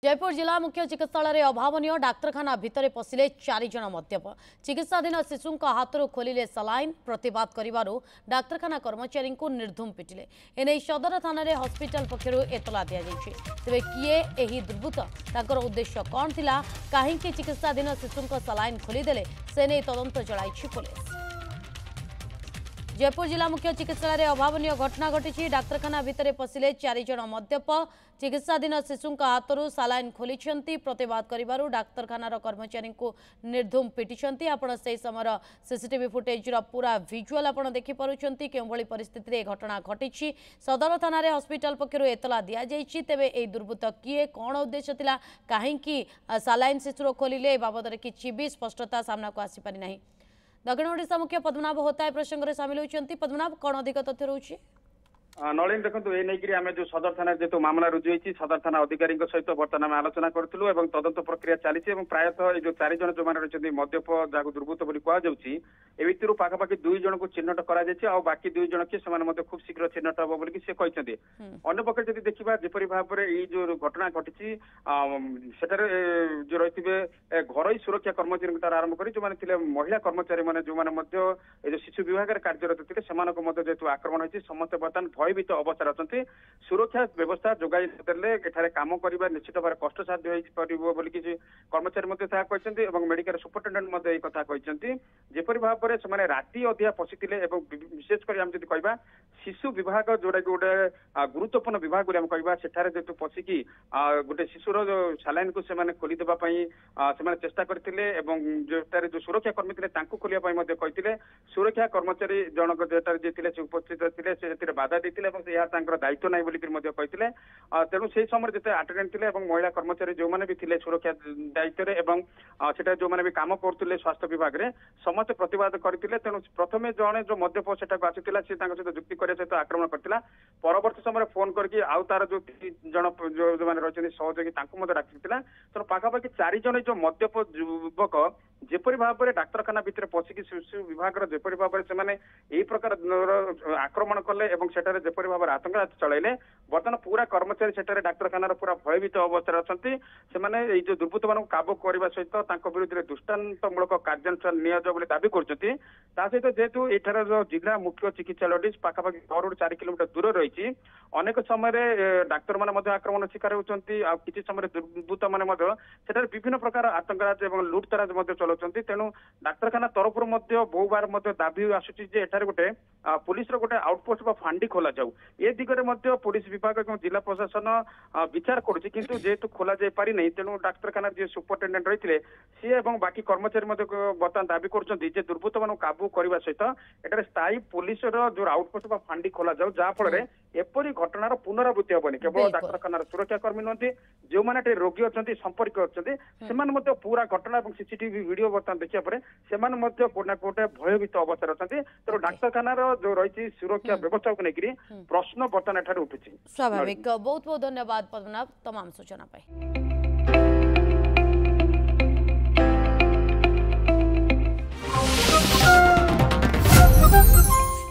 जयपुर जिला मुख्य चिकित्सालय अभावन डाक्तरखाना भितर पशिले 4 जन मद्यप चिकित्साधीन शिशु हाथ खोलिले सलाइन प्रतिवाद करिवारु डाक्तरखाना कर्मचारी को निर्धूम पिटिले एने सदर थाना हॉस्पिटल पक्षर एतला दि जाइए तेरे किए एही दुर्बृत्त ताकर उद्देश्य कौन थिला कहीं चिकित्साधीन शिशु सलाइन खोलीदेले से नहीं तदंत चलाई पुलिस। जयपुर जिला मुख्य चिकित्सालय अभावन घटना घटी डाक्तरखाना भितर पशिले 4 जन मद्यप चिकित्साधीन शिशु हाथों सालाइन खोली प्रतिवाद करिवारु डाक्तरखानार कर्मचारी को निर्धूम पिटी आपण से समय सीसीटीवी फुटेज पूरा विजुअल आप देखिपुंट के परिस्थिति घटना घटी सदर थाना हॉस्पिटल पक्षर एतला दि जाइए तेरे यह दुर्बृत्त किए कौन उद्देश्य थिला कहीं सालाइन शिशुर खोलिले बाबद किसी भी स्पष्टता सामना को आसीपारि नहीं। दक्षिण ओडिशा मुख्य पद्मनाभ होता प्रसंग में सामिल होती पद्मनाभ कौन अधिक तथ्य रोचे नलिन देखो ये नहीं आम जो सदर थाना जेहेतु मामला रुजु होती सदर थाना अधिकारी सहित बर्तमान आम आलोचना करूँ और तदंत प्रक्रिया चली प्रायतः ये जो 4 जन जो मैंने रही मद्यप जहाँ दुर्बृत्त बोली कहुच्छी ए पाखापाखि 2 जन को चिन्हट कर बाकी 2 जन किए खूब शीघ्र चिन्हट हम बोली से कहते अंपक्ष जब देखा जपरी भाव में ये जो घटना घटी सेठारे जो रही घर सुरक्षा कर्मचारी आरंभ कर जो मैंने महिला कर्मचारी मैंने जो शिशु विभाग कार्यरत थे जेहेतु आक्रमण होती समस्त बर्तमान भयभीत अवस्था अच्छा सुरक्षा व्यवस्था जोगाई देले काम करने निश्चित भाव कष्टसाध्य हो कर्मचारी मेडिकल सुपरिटेडेंट यह कथा कहते जेपरी भाव में से राति अधिया पशिले विशेषकर आम जब कह शिशु विभाग जोटा कि गोटे गुरुत्वपूर्ण विभाग बोली कह सेठारे जेहतु पशिकी गोटे शिशुर जो सालाइन को खोलीदेवाई चेष्टा करते जोटार जो सुरक्षा कर्मी थे खोलिया कहते सुरक्षा कर्मचारी जनक जेटार जी उपस्थित थे से बाधा दायित्व ना बोलिक तेणु से समय जिते आटेडेंट थे महिला कर्मचारी जो मैंने भी थे सुरक्षा दायित्व जो मैंने भी कम करुले स्वास्थ्य विभाग में समस्त प्रतिवाद करते तेणु प्रथम जड़े जो मद्यप से आसाला सी सहित जुक्ति करने सहित आक्रमण करता परवर्त समय फोन करके आउ तार जो 3 जन जो मैंने रही सहयोगी डाकी तेणु पाखापाखि 4 जन जो मद्यप युवक जेपरी भाव में डाक्तरखाना भितर पशिकी शिशु विभाग जेपरी भाव में यही प्रकार आक्रमण कले सेठारे जेपरी भाव आतंक चलैले बर्तमान पूरा कर्मचारी सेठारे डाक्तरखानार पूरा भयभीत अवस्था अच्छा से जो दुर्बृत्त मान काबू करने सहित विरुद्ध में दृष्टान्तमूलक कार्यानुष्ठान नियाजाव दाबी कर सहित जेहेतु एठार जो जिला मुख्य चिकित्सालय पाखापाखि 4 किलोमीटर दूर रही अनेक समय डाक्तर मैंने आक्रमण शिकार होती किसी समय दुर्बृत्त मैंने विभिन्न प्रकार आतंकराज और लुटतराज चलाउछन्ति तेणु डाक्तरखाना तरफ बहु बार दाबी आसुची गोटे पुलिस गोटे आउटपोस्ट फांडी खोल जाऊ ए दिगरे पुलिस विभाग और जिला प्रशासन विचार करुच्ची किंतु जेहेतु खोल जाई पारि नहीं तेणु डाक्तरखाना जी सुपरिटेडेंट रही सी और बाकी कर्मचारी बर्तमान दाबी कर दुर्बृत्त मान काबू करने सहित एटार स्थायी पुलिस जो आउटपोस्ट फांडी खोल जाऊ जहाँफल एपरी घटनार पुनरावृत्ति हेनी केवल डाक्तरखानार सुरक्षा कर्मी नुहति जो मैंने रोगी अच्छा संपर्क अच्छा पूरा घटना और सीसीटीवी वीडियो बर्तमान देखा से कोना कोटे भयभीत अवस्था अच्छा तेणु डाक्तरखानार जो रही सुरक्षा व्यवस्था को लेकर प्रश्न बर्तमान एठार उठुछि। स्वाभाविक बहुत बहुत धन्यवाद पद्मनाभ तमाम सूचना पाई।